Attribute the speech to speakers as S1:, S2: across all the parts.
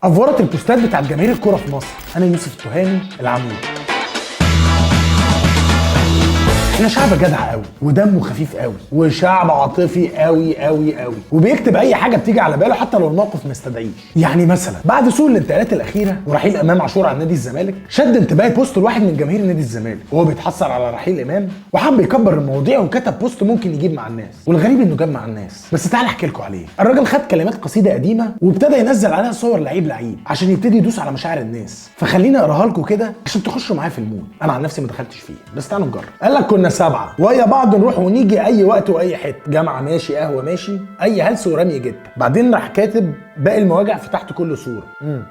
S1: افورت البوستات بتاعت جماهير الكوره في مصر. انا يوسف التهامي العمود. احنا شعب جدع قوي ودمه خفيف قوي وشعب عاطفي قوي قوي قوي، وبيكتب اي حاجه بتيجي على باله حتى لو الموقف ما استدعيش. يعني مثلا بعد سوء الانتقالات الاخيره ورحيل امام عاشور عن نادي الزمالك، شد انتباهي بوست لواحد من جماهير نادي الزمالك وهو بيتحسر على رحيل امام، وحب يكبر المواضيع وكتب بوست ممكن يجيب مع الناس، والغريب انه جاب مع الناس. بس تعال احكي لكم عليه. الراجل خد كلمات قصيده قديمه وابتدى ينزل عليها صور لعيب عشان يبتدي يدوس على مشاعر الناس. فخليني اقراها لكم كده عشان تخشوا معايا في المود. انا عن نفسي ما دخلتش فيه، بس تعالوا نجرب. قال لك كنا 7 ويا بعض نروح ونيجي اي وقت واي حته، جامعه ماشي، قهوه ماشي، اي هلس ورمي جدا. بعدين راح كاتب باقي المواجع في تحت كل صوره.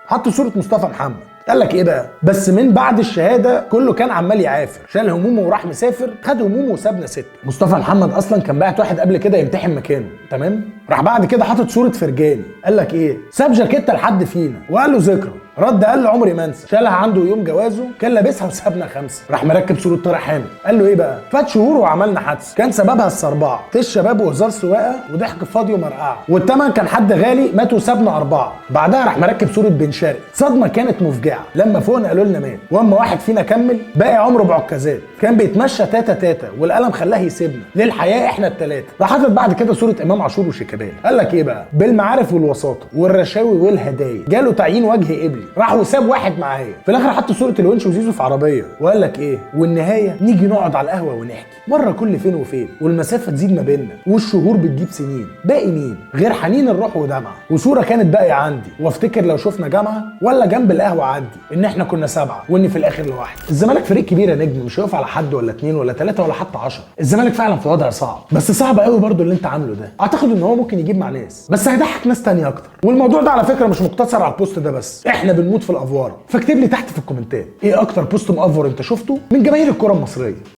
S1: حط صوره مصطفى محمد. قال لك ايه بقى؟ بس من بعد الشهاده كله كان عمال يعافر، شال همومه وراح مسافر، خد همومه وسابنا 6. مصطفى محمد اصلا كان باعت واحد قبل كده يمتحن مكانه، تمام؟ راح بعد كده حاطط صوره فرجاني. قال لك ايه؟ ساب جاكيته لحد فينا وقال له ذكرى. رد قال له عمري ما انسى، شالها عنده يوم جوازه كان لابسها وسابنا 5. راح مركب صوره طارق حامد. قال له ايه بقى؟ فات شهور وعملنا حادثه كان سببها الصربعه، الشباب وهزار سواقه وضحك فاضي ومرقعه، والتمن كان حد غالي مات وسابنا 4. بعدها راح مركب صوره بن شرقي. صدمه كانت مفجعه، لما فوقنا قالوا لنا مات، واما واحد فينا كمل باقي عمره بعكازات، كان بيتمشى تاتا تاتا والقلم خلاه يسيبنا للحياه احنا الثلاثه. راح حاطط بعد كده صوره امام عاشور وشيكابالا. قال لك ايه بقى؟ بالمعارف والوساطه والرشاوي والهدايا جاله تعيين وجه قبلي، راح وساب واحد معايا. في الاخر حط صوره الونش وزيزو في عربيه وقال لك ايه؟ والنهايه نيجي نقعد على القهوه ونحكي مره كل فين وفين، والمسافه تزيد ما بيننا والشهور بتجيب سنين. باقي مين غير حنين الروح ودمعه؟ وصوره كانت باقيه عندي، وافتكر لو شفنا جامعه ولا جنب القهوه عدي ان احنا كنا 7 وان في الاخر لوحدي. الزمالك فريق كبير يا نجم، مش هيقف على حد ولا 2 ولا 3 ولا حتى 10. الزمالك فعلا في وضع صعب، بس صعب قوي برضو اللي انت عامله ده. اعتقد ان هو ممكن يجيب مع ناس، بس هيضحك ناس تانية اكتر. والموضوع ده على فكره مش مقتصر على البوست ده بس، احنا بنموت في الافوار. فاكتب لي تحت في الكومنتات ايه اكتر بوست مأفور انت شفته من جماهير الكره المصريه.